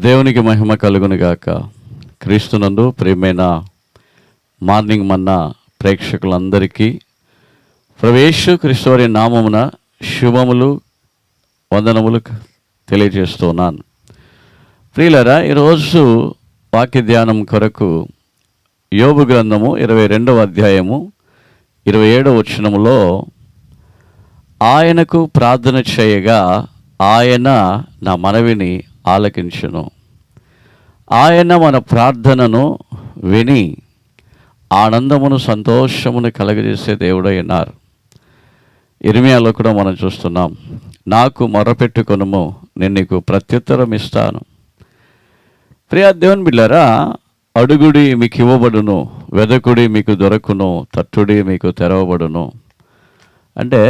దేవునికి మహిమ కలుగునుగాక. క్రీస్తునందు ప్రియమైన మార్నింగ్ మన్నా ప్రేక్షకులందరికీ యేసు క్రీస్తు వారి నామమున శుభములు వందనములు తెలియజేస్తున్నాను. ప్రియులారా, ఈరోజు వాక్య ధ్యానం కొరకు యోబు గ్రంథము 22వ అధ్యాయము 27వ వచనములో ఆయనకు ప్రార్థన చేయగా ఆయన నా మనవిని ఆలకించును. ఆయన మన ప్రార్థనను విని ఆనందమును సంతోషమును కలగజేసే దేవుడై ఉన్నారు. ఇర్మియాలో కూడా మనం చూస్తున్నాం, నాకు మొరపెట్టుకొనుము, నేను నీకు ప్రత్యుత్తరం ఇస్తాను. ప్రియ దేవుని బిడ్డలారా, అడుగుడి మీకు ఇవ్వబడును, వెదకుడి మీకు దొరకును, తట్టుడి మీకు తెరవబడును. అంటే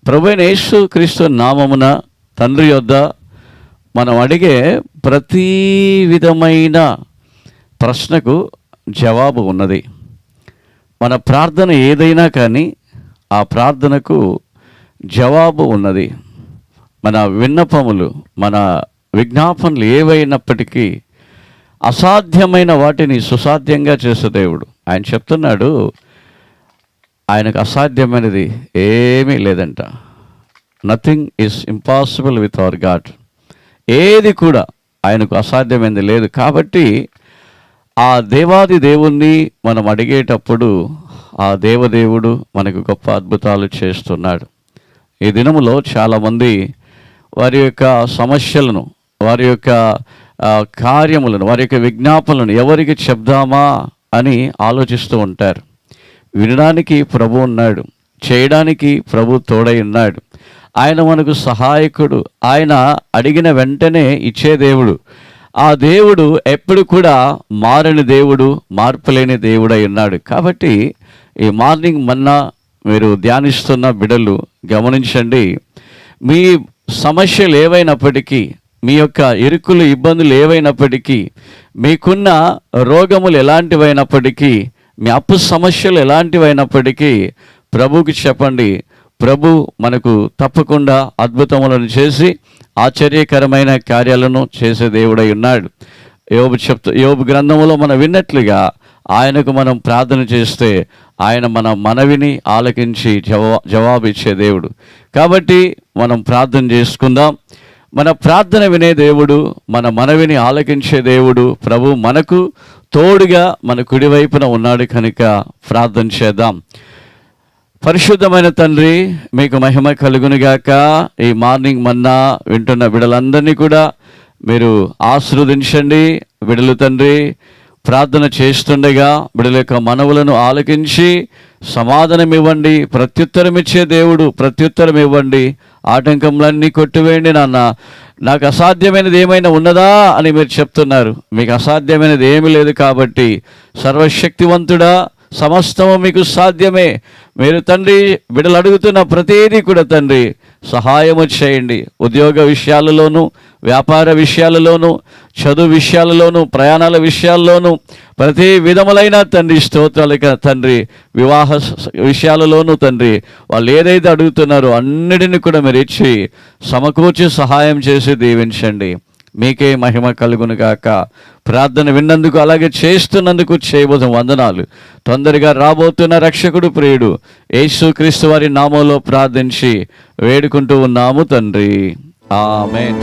ప్రభువైన యేసు క్రీస్తు నామమున తండ్రి యొద్ద మనం అడిగే ప్రతి విధమైన ప్రశ్నకు జవాబు ఉన్నది. మన ప్రార్థన ఏదైనా కానీ ఆ ప్రార్థనకు జవాబు ఉన్నది. మన విన్నపములు, మన విజ్ఞాపనలు ఏవైనప్పటికీ అసాధ్యమైన వాటిని సుసాధ్యంగా చేసే దేవుడు. ఆయన చెప్తున్నాడు, ఆయనకు అసాధ్యమైనది ఏమీ లేదంట. Nothing is impossible with our God. ఏది కూడా ఆయనకు అసాధ్యమైనది లేదు. కాబట్టి ఆ దేవాది దేవుణ్ణి మనం అడిగేటప్పుడు ఆ దేవదేవుడు మనకు గొప్ప అద్భుతాలు చేస్తున్నాడు. ఈ దినములో చాలామంది వారి యొక్క సమస్యలను, వారి యొక్క కార్యములను, వారి యొక్క విజ్ఞాపనలను ఎవరికి చెప్దామా అని ఆలోచిస్తూ ఉంటారు. వినడానికి ప్రభు ఉన్నాడు, చేయడానికి ప్రభు తోడై ఉన్నాడు. ఆయన మనకు సహాయకుడు. ఆయన అడిగిన వెంటనే ఇచ్చే దేవుడు. ఆ దేవుడు ఎప్పుడు కూడా మారని దేవుడు, మార్పులేని దేవుడై ఉన్నాడు. కాబట్టి ఈ మార్నింగ్ మన్నా మీరు ధ్యానిస్తున్న బిడ్డలు గమనించండి. మీ సమస్యలు ఏవైనప్పటికీ, మీ యొక్క ఇరుకులు ఇబ్బందులు ఏవైనప్పటికీ, మీకున్న రోగములు ఎలాంటివైనప్పటికీ, మీ అప్పు సమస్యలు ఎలాంటివైనప్పటికీ ప్రభువుకి చెప్పండి. ప్రభు మనకు తప్పకుండా అద్భుతములను చేసి ఆశ్చర్యకరమైన కార్యాలను చేసే దేవుడై ఉన్నాడు. యోబు గ్రంథములో మనం విన్నట్లుగా ఆయనకు మనం ప్రార్థన చేస్తే ఆయన మన మనవిని ఆలకించి జవాబు ఇచ్చే దేవుడు. కాబట్టి మనం ప్రార్థన చేసుకుందాం. మన ప్రార్థన వినే దేవుడు, మన మనవిని ఆలకించే దేవుడు ప్రభు మనకు తోడుగా మన కుడివైపున ఉన్నాడు. కనుక ప్రార్థన చేద్దాం. పరిశుద్ధమైన తండ్రి, మీకు మహిమ కలుగునుగాక. ఈ మార్నింగ్ మన్నా వింటున్న బిడ్డలందరినీ కూడా మీరు ఆశీర్వదించండి. బిడ్డలు తండ్రి ప్రార్థన చేస్తుండగా బిడ్డల యొక్క మనవులను ఆలకించి సమాధానం ఇవ్వండి. ప్రత్యుత్తరం ఇచ్చే దేవుడు, ప్రత్యుత్తరం ఇవ్వండి. ఆటంకములన్నీ కొట్టివేయండి. నాన్న, నాకు అసాధ్యమైనది ఏమైనా ఉన్నదా అని మీరు చెప్తున్నారు. మీకు అసాధ్యమైనది ఏమీ లేదు. కాబట్టి సర్వశక్తివంతుడా, సమస్తము మీకు సాధ్యమే. మీరు తండ్రి బిడ్డలు అడుగుతున్న ప్రతిదీ కూడా తండ్రి సహాయము చేయండి. ఉద్యోగ విషయాలలోనూ, వ్యాపార విషయాలలోనూ, చదువు విషయాలలోనూ, ప్రయాణాల విషయాల్లోనూ, ప్రతి విధములైన తండ్రి స్తోత్రాలు తండ్రి, వివాహ విషయాలలోనూ తండ్రి వాళ్ళు ఏదైతే అడుగుతున్నారో అన్నిటిని కూడా మీరు ఇచ్చి సమకూర్చి సహాయం చేసి దీవించండి. మీకే మహిమ కలుగునుగాక. ప్రార్థన విన్నందుకు, అలాగే చేస్తున్నందుకు చేయబోతున్న వందనాలు. తొందరగా రాబోతున్న రక్షకుడు ప్రియుడు యేసు క్రీస్తు వారి నామంలో ప్రార్థించి వేడుకుంటూ ఉన్నాము తండ్రి. ఆమేన్.